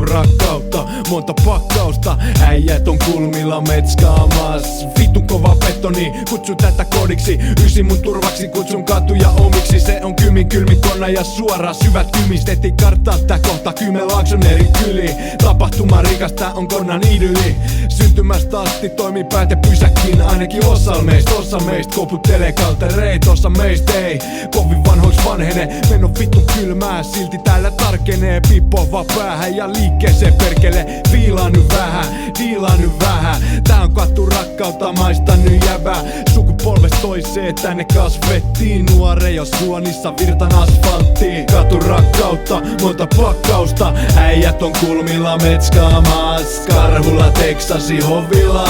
Katurakkautta, monta pakkausta, äijät on kulmilla metskaamas. Vittun kova betoni, kutsun tätä kodiksi. Ysi mun turvaksi, kutsun katuja omiksi. Se on kylmin konna ja suora syvät kymistetti karttaa tää kohta Kymenlaakson eri kyli. Tapahtuma rikas, tää on konnan idyli. Syntymästä asti toimii pääte pysäkkiin. Ainakin osa meistä koputtelee kaltereit. Osa meistä ei kovin vanhoiksi vanhene. Meno vittun kylmää, silti täällä tarkenee. Pippova päähän ja liikkeeseen perkele. Viilaa nyt vähän. Tää on katurakkautta, maista nyt jäbää. Sukupolvesta toiseen tänne kasvettiin. Nuoreja suonissa virtan asfalttiin. Katurakkautta, monta pakkausta, äijät on kulmilla metskaamas. Karhulla, Teksasi, hovilla,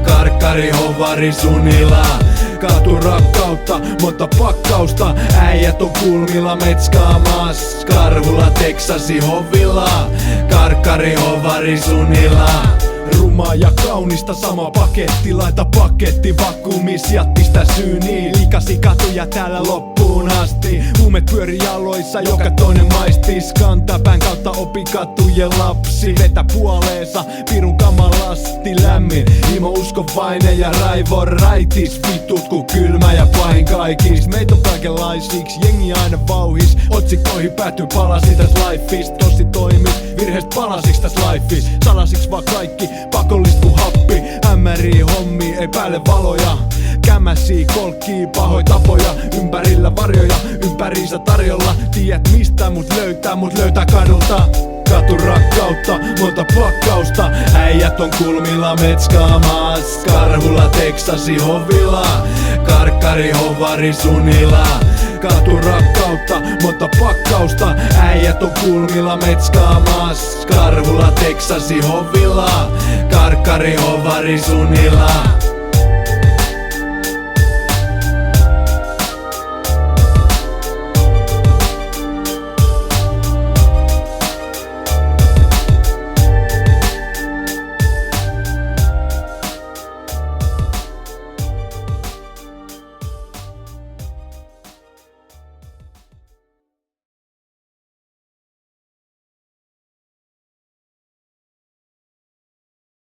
karkkari, hovari, sunila. Katurakkautta, monta pakkausta, äijät on kulmilla metskaamas. Karhulla, Teksasi, hovilla, karkkari, hovari, sunila. Rumaa ja kaunista sama paketti, laita paketti vakuumis, jättistä syyniin. Likasi katuja täällä loppuun asti. Huumet pyöri jaloissa, joka toinen maistis. Kantapään kautta opi katujen lapsi. Vetä puoleensa, pirun kamalasti lämmin. Imo uskovainen ja raivon raitis. Vitut ku kylmä ja pahin kaikis. Meitä on kaikenlaisiksi, jengi aina vauhis. Otsikoihin päätyy palasi täs lifeis. Tossi toimis, virheest palasiks täs lifeis. Salasiks vaan kaikki, pakollist ku happi. Hämärii hommi, ei päälle valoja. Kämäsii, kolkkii, pahoja tapoja. Ympärillä varjoja, ympäriinsä tarjolla. Tiedät mistä mut löytää kadulta. Katurakkautta, monta pakkausta, äijät on kulmilla metskaamas. Karhulla, Teksasi, hovilla, karkkari, hovari, sunila. Katurakkautta, monta pakkausta, äijät on kulmilla metskaamas. Karhulla, Teksasi, hovilla, karkkari, hovari, sunila.